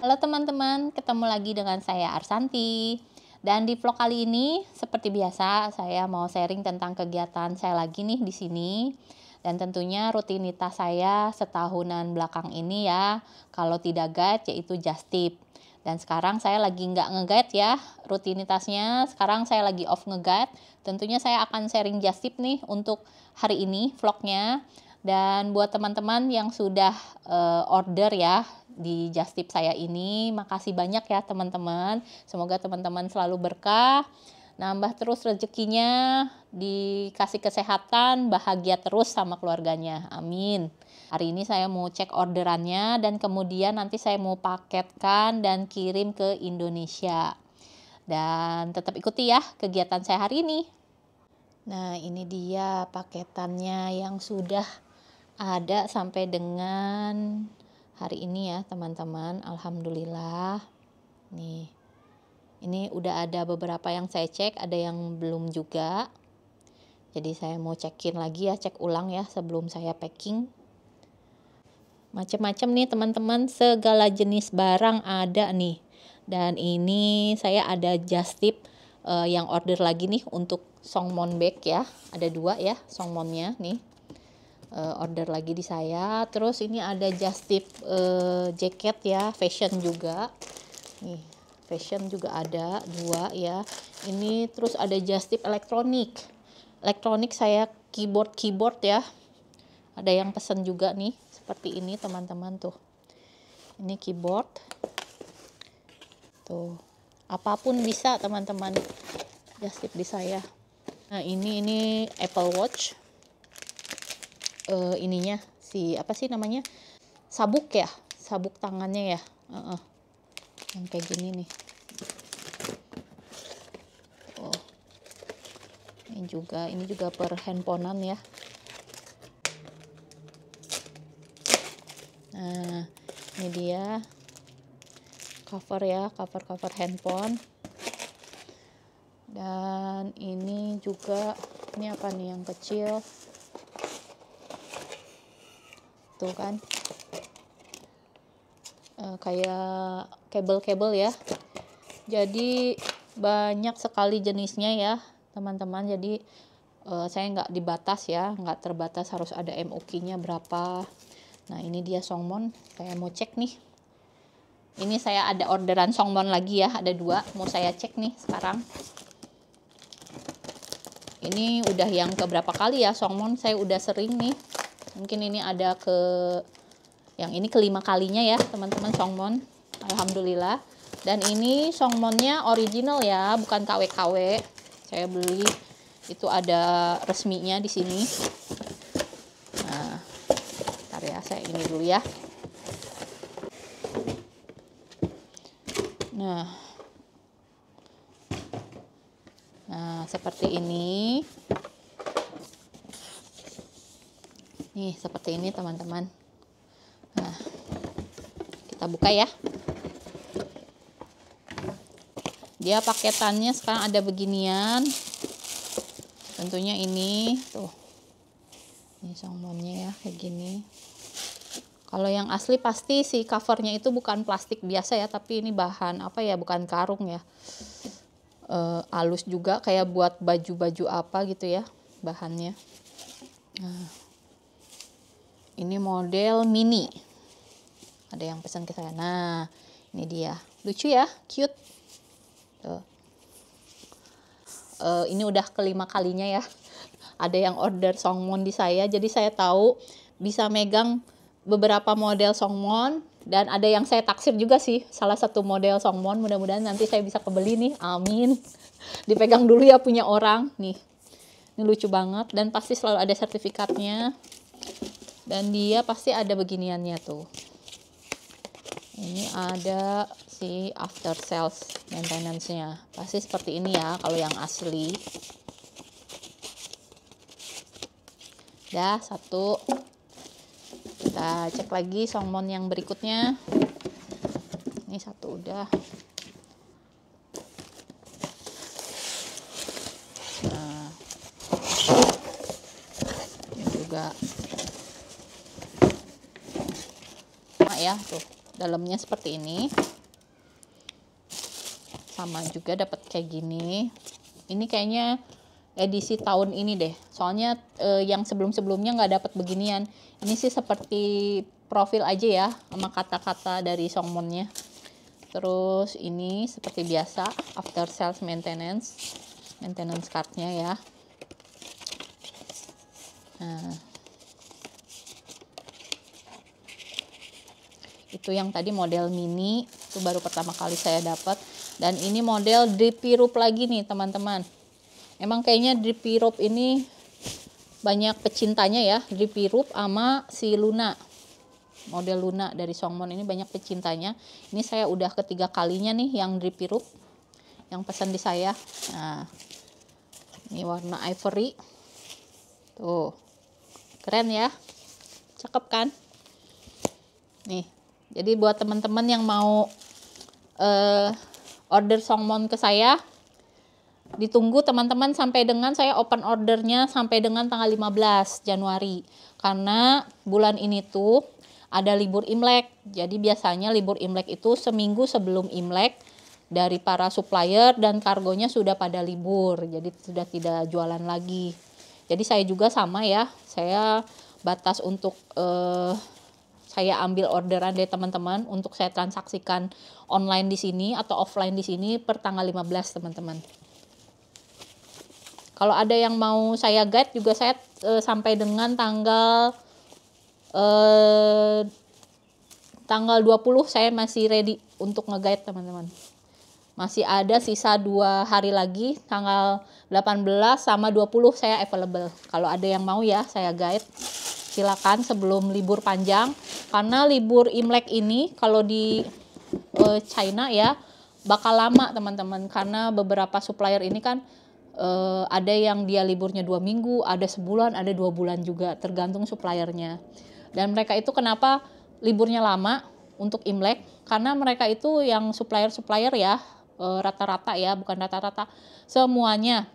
Halo teman-teman, ketemu lagi dengan saya Arsanti. Dan di vlog kali ini, seperti biasa, saya mau sharing tentang kegiatan saya lagi nih di sini. Dan tentunya rutinitas saya setahunan belakang ini ya, kalau tidak guide yaitu just tip. Dan sekarang saya lagi nggak nge-guide ya rutinitasnya, sekarang saya lagi off nge-guide. Tentunya saya akan sharing just tip nih untuk hari ini vlognya. Dan buat teman-teman yang sudah order ya di just tip saya ini, makasih banyak ya teman-teman. Semoga teman-teman selalu berkah, nambah terus rezekinya, dikasih kesehatan, bahagia terus sama keluarganya. Amin. Hari ini saya mau cek orderannya dan kemudian nanti saya mau paketkan dan kirim ke Indonesia. Dan tetap ikuti ya kegiatan saya hari ini. Nah, ini dia paketannya yang sudah ada sampai dengan hari ini ya teman-teman. Alhamdulillah. Nih, ini udah ada beberapa yang saya cek, ada yang belum juga. Jadi saya mau cekin lagi ya, cek ulang ya sebelum saya packing. Macam-macam nih teman-teman, segala jenis barang ada nih. Dan ini saya ada just tip yang order lagi nih untuk Songmon bag ya. Ada 2 ya Songmonnya nih. Order lagi di saya. Terus ini ada just tip jaket ya, fashion juga. Nih, fashion juga ada 2 ya. Ini terus ada just tip elektronik. Elektronik saya keyboard ya. Ada yang pesan juga nih, seperti ini teman-teman tuh. Ini keyboard. Tuh. Apapun bisa teman-teman. Just tip di saya. Nah, ini Apple Watch. Ininya apa sih namanya? Sabuk ya, sabuk tangannya ya. Yang kayak gini nih. Oh. Ini juga per handphonean ya. Nah, ini dia cover ya, cover handphone. Dan ini juga, ini apa nih yang kecil? Tuh kan, kayak kabel ya. Jadi banyak sekali jenisnya ya teman-teman. Jadi saya nggak dibatas ya, nggak terbatas harus ada MOQ-nya berapa. Nah, ini dia Songmon. Saya mau cek nih. Ini saya ada orderan Songmon lagi ya, ada 2. Mau saya cek nih sekarang. Ini udah yang keberapa kali ya Songmon, saya udah sering nih. Mungkin ini ada yang ini kelima kalinya ya teman-teman Songmon. Alhamdulillah. Dan ini Songmonnya original ya, bukan KW-KW. Saya beli itu ada resminya di sini. Nah, bentar ya, saya ini dulu ya. Nah, seperti ini. Nih, seperti ini teman-teman. Nah, kita buka ya. Dia paketannya sekarang ada beginian. Tentunya ini tuh. Ini Songmonnya ya, kayak gini. Kalau yang asli pasti si covernya itu bukan plastik biasa ya, tapi ini bahan apa ya, bukan karung ya. Halus juga kayak buat baju-baju apa gitu ya bahannya. Nah, ini model mini. Ada yang pesan ke saya. Nah, ini dia. Lucu ya, cute. Tuh. Ini udah kelima kalinya ya. Ada yang order Songmon di saya. Jadi saya tahu bisa megang beberapa model Songmon. Dan ada yang saya taksir juga sih. Salah satu model Songmon. Mudah-mudahan nanti saya bisa kebeli nih. Amin. Dipegang dulu ya punya orang. Nih. Ini lucu banget. Dan pasti selalu ada sertifikatnya. Dan dia pasti ada beginiannya tuh. Ini ada si after sales maintenance-nya. Pasti seperti ini ya kalau yang asli. Ya, 1. Kita cek lagi Songmon yang berikutnya. Ini 1 udah. Nah. Ini juga. Ya tuh dalamnya seperti ini. sama juga dapat kayak gini. Ini kayaknya edisi tahun ini deh, soalnya yang sebelum-sebelumnya nggak dapat beginian. Ini sih seperti profil aja ya, sama kata-kata dari Songmonnya. Terus ini seperti biasa after sales maintenance cardnya ya. Nah, itu yang tadi model mini, itu baru pertama kali saya dapat. Dan ini model drippy rope lagi nih teman-teman. Emang kayaknya drippy rope ini banyak pecintanya ya, drippy rope sama si Luna. Model Luna dari Songmon ini banyak pecintanya. Ini saya udah ketiga kalinya nih yang drippy rope yang pesan di saya. Nah, ini warna ivory. Tuh. Keren ya. Cakep kan? Nih. Jadi buat teman-teman yang mau order Songmon ke saya, ditunggu teman-teman sampai dengan saya open ordernya sampai dengan tanggal 15 Januari. Karena bulan ini tuh ada libur Imlek. Jadi biasanya libur Imlek itu seminggu sebelum Imlek dari para supplier dan kargonya sudah pada libur. Jadi sudah tidak jualan lagi. Jadi saya juga sama ya. Saya batas untuk saya ambil orderan dari teman-teman untuk saya transaksikan online di sini atau offline di sini per tanggal 15 teman-teman. Kalau ada yang mau saya guide juga saya sampai dengan tanggal 20 saya masih ready untuk nge-guide teman-teman. Masih ada sisa 2 hari lagi, tanggal 18 sama 20 saya available. Kalau ada yang mau ya saya guide, silakan sebelum libur panjang. Karena libur Imlek ini kalau di China ya bakal lama teman-teman. Karena beberapa supplier ini kan ada yang dia liburnya 2 minggu, ada sebulan, ada 2 bulan juga, tergantung suppliernya. Dan mereka itu kenapa liburnya lama untuk Imlek? Karena mereka itu yang supplier ya, rata-rata ya, bukan rata-rata, semuanya.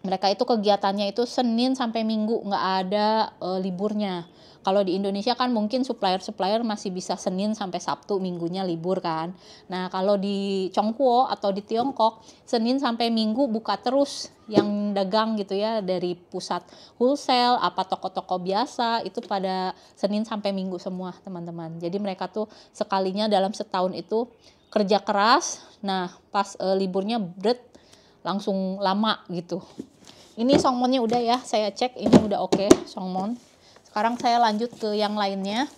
Mereka itu kegiatannya itu Senin sampai Minggu, nggak ada liburnya. Kalau di Indonesia kan mungkin supplier masih bisa Senin sampai Sabtu, Minggunya libur kan. Nah kalau di Chongguo atau di Tiongkok, Senin sampai Minggu buka terus yang dagang gitu ya, dari pusat wholesale, apa toko-toko biasa, itu pada Senin sampai Minggu semua teman-teman. Jadi mereka tuh sekalinya dalam setahun itu kerja keras, nah pas liburnya langsung lama gitu. Ini Songmonnya udah ya, saya cek ini udah oke Songmon. Sekarang saya lanjut ke yang lainnya.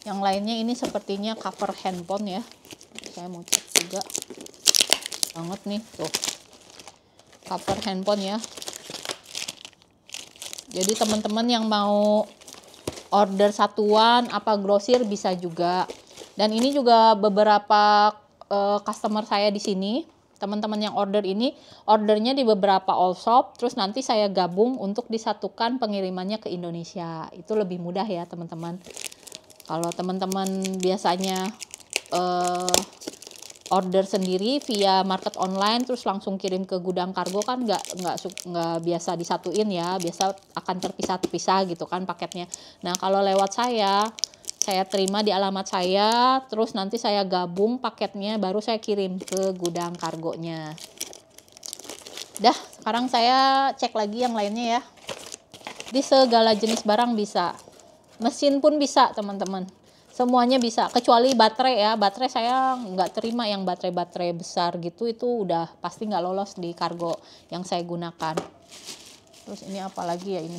Yang lainnya ini sepertinya cover handphone ya. Saya mau cek juga. Banget nih, tuh. Cover handphone ya. Jadi teman-teman yang mau order satuan apa grosir bisa juga. Dan ini juga beberapa customer saya di sini. Teman-teman yang order ini, ordernya di beberapa all shop, terus nanti saya gabung untuk disatukan pengirimannya ke Indonesia. Itu lebih mudah ya teman-teman. Kalau teman-teman biasanya order sendiri via market online, terus langsung kirim ke gudang kargo kan nggak biasa disatuin ya, biasa akan terpisah-pisah gitu kan paketnya. Nah kalau lewat saya terima di alamat saya, terus nanti saya gabung paketnya, baru saya kirim ke gudang kargonya. Dah, sekarang saya cek lagi yang lainnya ya. Di segala jenis barang bisa. Mesin pun bisa teman-teman. Semuanya bisa, kecuali baterai ya. Baterai saya nggak terima yang baterai besar gitu, itu udah pasti nggak lolos di kargo yang saya gunakan. Terus ini apa lagi ya ini?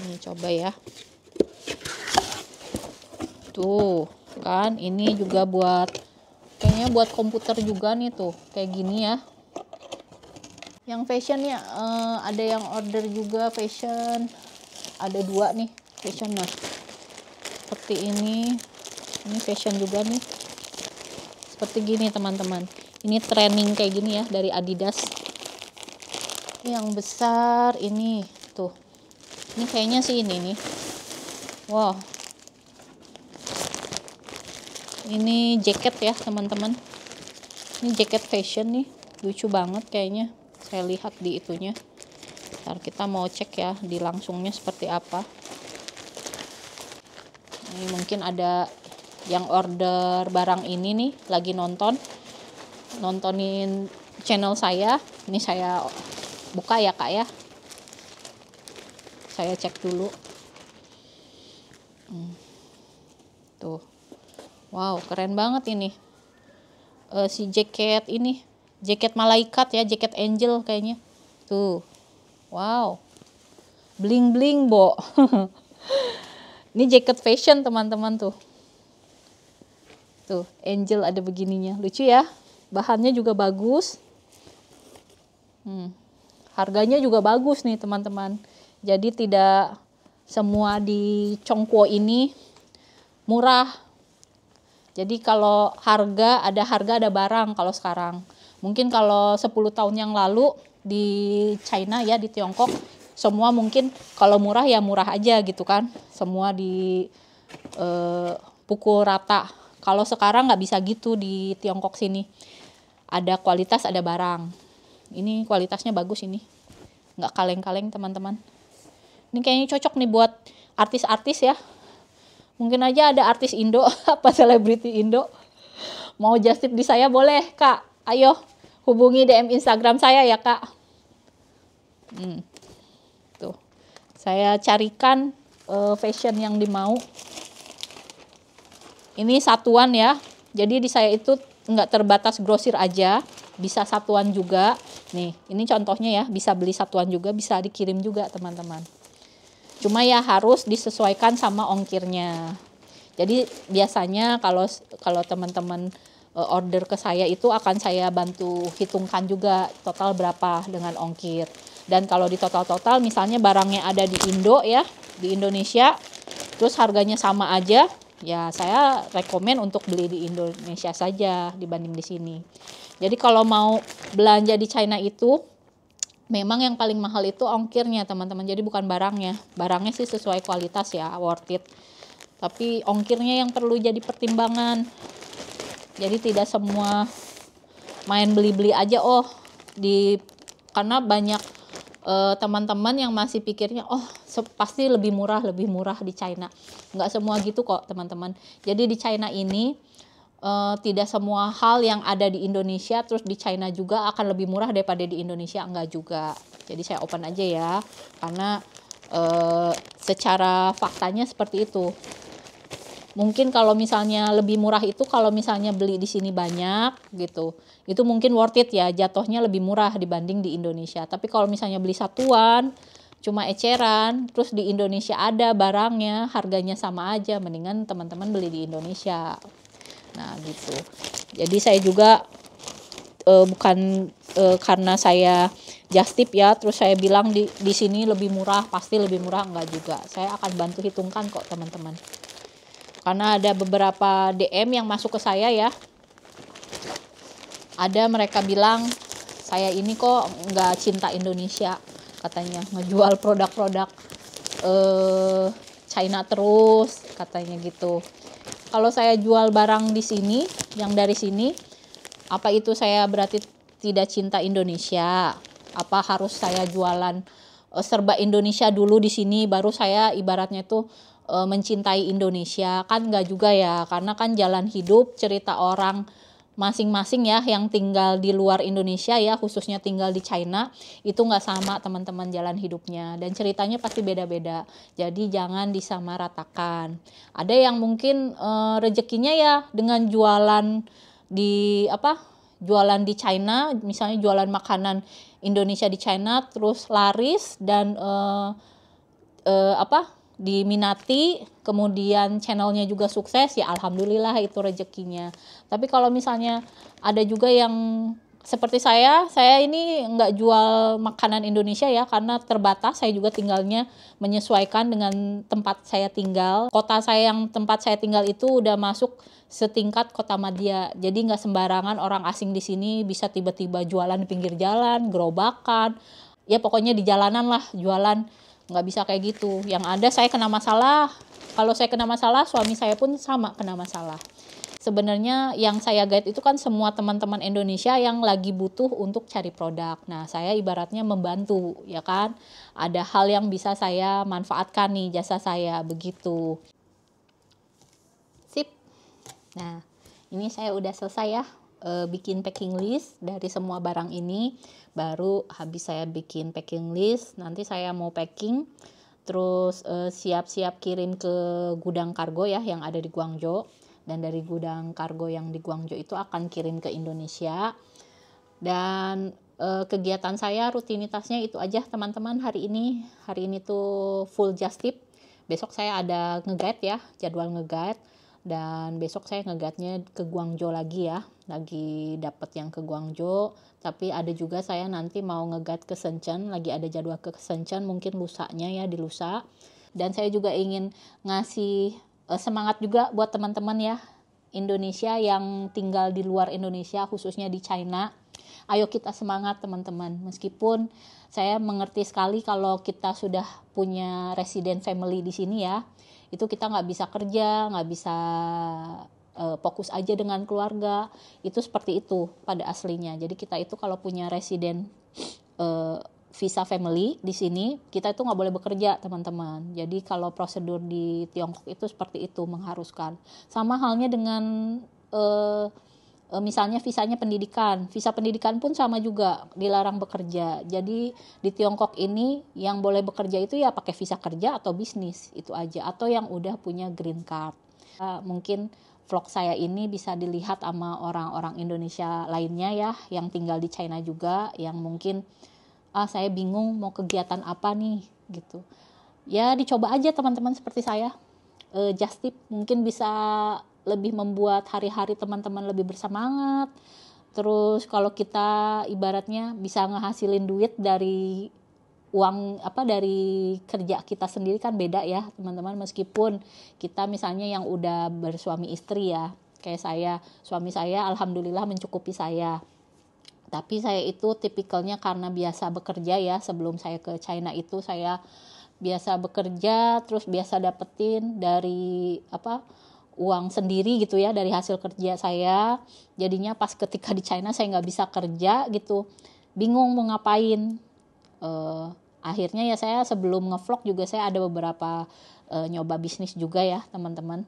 Ini coba ya. Tuh, kan ini juga kayaknya buat komputer juga nih tuh. Kayak gini ya. Yang fashion ya, ada yang order juga fashion. Ada 2 nih, fashion nah. Seperti ini. Ini fashion juga nih. Seperti gini teman-teman. Ini training kayak gini ya dari Adidas. Yang besar ini tuh. Ini kayaknya sih ini nih. Wow. Ini jaket ya teman-teman. Ini jaket fashion nih. Lucu banget kayaknya. Saya lihat di itunya. Ntar kita mau cek ya di langsungnya seperti apa. Ini mungkin ada yang order barang ini nih lagi nontonin channel saya. Ini saya buka ya Kak ya. Saya cek dulu. Tuh. Wow, keren banget ini. Si jaket ini, jaket malaikat ya, jaket angel kayaknya. Tuh. Wow. Bling-bling, Bo. Ini jaket fashion teman-teman tuh. Tuh, angel ada begininya. Lucu ya. Bahannya juga bagus. Harganya juga bagus nih teman-teman. Jadi tidak semua di Chongguo ini murah. Jadi kalau harga ada barang kalau sekarang. Mungkin kalau 10 tahun yang lalu di China ya, di Tiongkok, semua mungkin kalau murah ya murah aja gitu kan. Semua di pukul rata. Kalau sekarang nggak bisa gitu di Tiongkok sini. Ada kualitas, ada barang. Ini kualitasnya bagus ini. Nggak kaleng-kaleng teman-teman. Ini kayaknya cocok nih buat artis-artis ya. Mungkin aja ada artis Indo, apa selebriti Indo. Mau just tip di saya boleh Kak. Ayo hubungi DM Instagram saya ya Kak. Tuh. Saya carikan fashion yang dimau. Ini satuan ya. Jadi di saya itu nggak terbatas grosir aja. Bisa satuan juga. Nih, ini contohnya ya. Bisa beli satuan juga, bisa dikirim juga teman-teman. Cuma ya harus disesuaikan sama ongkirnya. Jadi biasanya kalau teman-teman order ke saya itu akan saya bantu hitungkan juga total berapa dengan ongkir. Dan kalau di total misalnya barangnya ada di Indo ya, di Indonesia, terus harganya sama aja, ya saya rekomen untuk beli di Indonesia saja dibanding di sini. Jadi kalau mau belanja di China itu memang yang paling mahal itu ongkirnya teman-teman. Jadi bukan barangnya. Barangnya sih sesuai kualitas ya, worth it. Tapi ongkirnya yang perlu jadi pertimbangan. Jadi tidak semua main beli-beli aja karena banyak teman-teman yang masih pikirnya pasti lebih murah di China. Nggak semua gitu kok teman-teman. Jadi di China ini tidak semua hal yang ada di Indonesia terus di China juga akan lebih murah daripada di Indonesia, enggak juga. Jadi saya open aja ya, karena secara faktanya seperti itu. Mungkin kalau misalnya lebih murah itu kalau misalnya beli di sini banyak gitu, itu mungkin worth it ya, jatuhnya lebih murah dibanding di Indonesia. Tapi kalau misalnya beli satuan cuma eceran, terus di Indonesia ada barangnya, harganya sama aja, mendingan teman-teman beli di Indonesia. Nah gitu. Jadi saya juga bukan karena saya just tip ya, terus saya bilang di sini lebih murah, pasti lebih murah, enggak juga. Saya akan bantu hitungkan kok teman-teman. Karena ada beberapa DM yang masuk ke saya ya. Ada mereka bilang, saya ini kok nggak cinta Indonesia katanya, ngejual produk-produk China terus katanya gitu. Kalau saya jual barang di sini, yang dari sini, apa itu saya berarti tidak cinta Indonesia? Apa harus saya jualan serba Indonesia dulu di sini baru saya ibaratnya tuh mencintai Indonesia? Kan nggak juga ya, karena kan jalan hidup, cerita orang masing-masing ya yang tinggal di luar Indonesia ya, khususnya tinggal di China, itu nggak sama teman-teman jalan hidupnya dan ceritanya pasti beda-beda. Jadi jangan disamaratakan. Ada yang mungkin rezekinya ya dengan jualan jualan di China, misalnya jualan makanan Indonesia di China terus laris dan diminati, kemudian channelnya juga sukses, ya alhamdulillah itu rezekinya. Tapi kalau misalnya ada juga yang seperti saya ini nggak jual makanan Indonesia ya, karena terbatas, saya juga tinggalnya menyesuaikan dengan tempat saya tinggal. Kota saya yang tempat saya tinggal itu udah masuk setingkat kota madya, jadi nggak sembarangan orang asing di sini bisa tiba-tiba jualan di pinggir jalan, gerobakan, ya pokoknya di jalanan lah jualan. Nggak bisa kayak gitu. Yang ada saya kena masalah. Kalau saya kena masalah, suami saya pun sama kena masalah. Sebenarnya yang saya guide itu kan semua teman-teman Indonesia yang lagi butuh untuk cari produk. Nah, saya ibaratnya membantu, ya kan? Ada hal yang bisa saya manfaatkan nih, jasa saya, begitu. Sip. Nah, ini saya udah selesai ya bikin packing list dari semua barang ini. Baru habis saya bikin packing list, nanti saya mau packing, terus siap-siap kirim ke gudang kargo ya yang ada di Guangzhou. Dan dari gudang kargo yang di Guangzhou itu akan kirim ke Indonesia. Dan kegiatan saya rutinitasnya itu aja teman-teman hari ini. Hari ini tuh full just tip. Besok saya ada nge-guide ya, jadwal nge-guide. Dan besok saya nge-guide-nya ke Guangzhou lagi ya. Lagi dapat yang ke Guangzhou. Tapi ada juga saya nanti mau nge-guide ke Shenzhen. Lagi ada jadwal ke Shenzhen, mungkin lusanya ya, di lusa. Dan saya juga ingin ngasih semangat juga buat teman-teman ya Indonesia yang tinggal di luar Indonesia, khususnya di China. Ayo kita semangat teman-teman, meskipun saya mengerti sekali kalau kita sudah punya resident family di sini ya, itu kita nggak bisa kerja, nggak bisa fokus aja dengan keluarga, itu seperti itu pada aslinya. Jadi kita itu kalau punya resident visa family di sini, kita itu nggak boleh bekerja teman-teman. Jadi kalau prosedur di Tiongkok itu seperti itu, mengharuskan. Sama halnya dengan misalnya visanya pendidikan, visa pendidikan pun sama juga, dilarang bekerja. Jadi di Tiongkok ini yang boleh bekerja itu ya pakai visa kerja atau bisnis, itu aja, atau yang udah punya green card. Mungkin vlog saya ini bisa dilihat sama orang-orang Indonesia lainnya ya, yang tinggal di China juga, yang mungkin saya bingung mau kegiatan apa nih gitu. Ya dicoba aja teman-teman seperti saya. Just tip mungkin bisa lebih membuat hari-hari teman-teman lebih bersemangat. Terus kalau kita ibaratnya bisa ngehasilin duit dari uang dari kerja kita sendiri kan beda ya teman-teman, meskipun kita misalnya yang udah bersuami istri ya, kayak saya, suami saya alhamdulillah mencukupi saya. Tapi saya itu tipikalnya karena biasa bekerja ya, sebelum saya ke China itu saya biasa bekerja, terus biasa dapetin dari uang sendiri gitu ya, dari hasil kerja saya. Jadinya pas ketika di China saya nggak bisa kerja gitu, bingung mau ngapain. Akhirnya ya saya sebelum ngevlog juga saya ada beberapa nyoba bisnis juga ya teman-teman,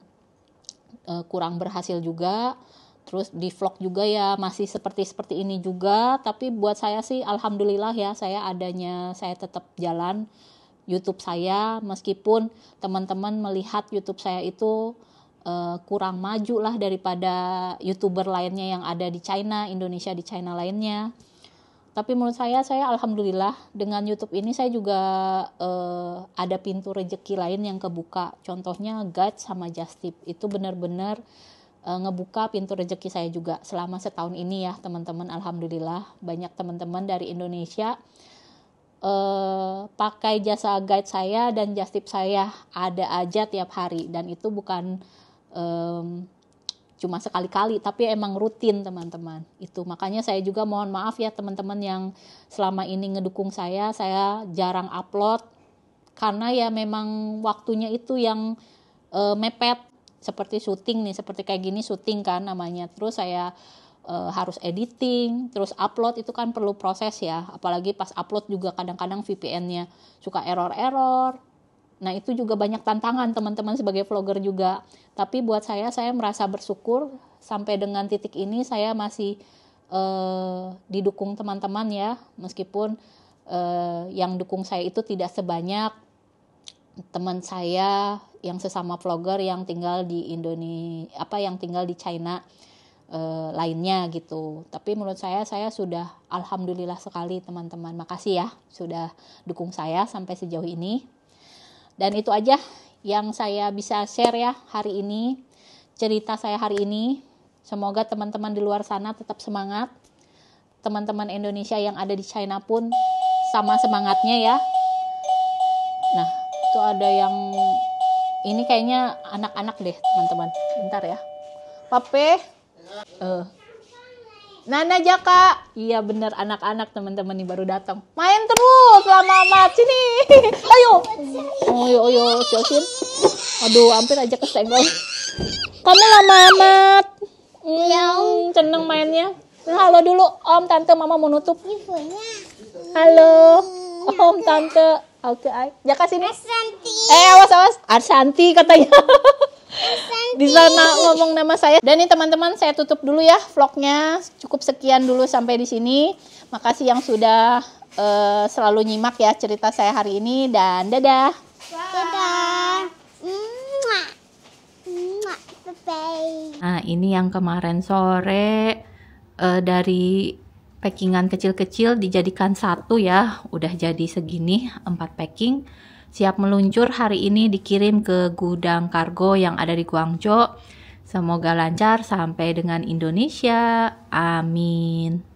kurang berhasil juga. Terus di vlog juga ya masih seperti ini juga. Tapi buat saya sih alhamdulillah ya, saya tetap jalan YouTube saya, meskipun teman-teman melihat YouTube saya itu kurang maju lah daripada YouTuber lainnya yang ada di China, Indonesia di China lainnya. Tapi menurut saya alhamdulillah dengan YouTube ini saya juga ada pintu rezeki lain yang kebuka. Contohnya guide sama just tip itu benar-benar ngebuka pintu rezeki saya juga selama setahun ini ya teman-teman. Alhamdulillah banyak teman-teman dari Indonesia pakai jasa guide saya dan just tip saya, ada aja tiap hari, dan itu bukan cuma sekali-kali tapi emang rutin teman-teman. Itu makanya saya juga mohon maaf ya teman-teman yang selama ini ngedukung saya jarang upload karena ya memang waktunya itu yang mepet. Seperti syuting nih, seperti kayak gini syuting kan namanya, terus saya harus editing, terus upload, itu kan perlu proses ya, apalagi pas upload juga kadang-kadang VPN-nya suka error. Nah itu juga banyak tantangan teman-teman sebagai vlogger juga. Tapi buat saya merasa bersyukur sampai dengan titik ini saya masih didukung teman-teman ya, meskipun yang dukung saya itu tidak sebanyak teman saya yang sesama vlogger yang tinggal di Indonesia, yang tinggal di China lainnya gitu. Tapi menurut saya sudah alhamdulillah sekali teman-teman. Makasih ya sudah dukung saya sampai sejauh ini. Dan itu aja yang saya bisa share ya hari ini, cerita saya hari ini. Semoga teman-teman di luar sana tetap semangat. Teman-teman Indonesia yang ada di China pun sama semangatnya ya. Nah, itu ada yang ini kayaknya anak-anak deh teman-teman. Bentar ya. Pape. Nana Jaka. Iya bener anak-anak teman-teman nih baru datang. Main terus lama amat sini. Ayo. Ayo Siosin. Aduh, hampir aja kesenggol. Kamu lama amat. Seneng mainnya. Halo dulu Om, Tante, Mama mau nutup. Halo. Om, Tante. Oke, Jaka sini. Arsanti. Awas. Arsanti katanya. di sana ngomong nama saya. Dan nih teman-teman, saya tutup dulu ya vlognya. Cukup sekian dulu sampai di sini. Makasih yang sudah selalu nyimak ya cerita saya hari ini, dan dadah. Dadah. Nah, ini yang kemarin sore dari packingan kecil-kecil dijadikan satu ya. Udah jadi segini, 4 packing. Siap meluncur hari ini, dikirim ke gudang kargo yang ada di Guangzhou. Semoga lancar sampai dengan Indonesia. Amin.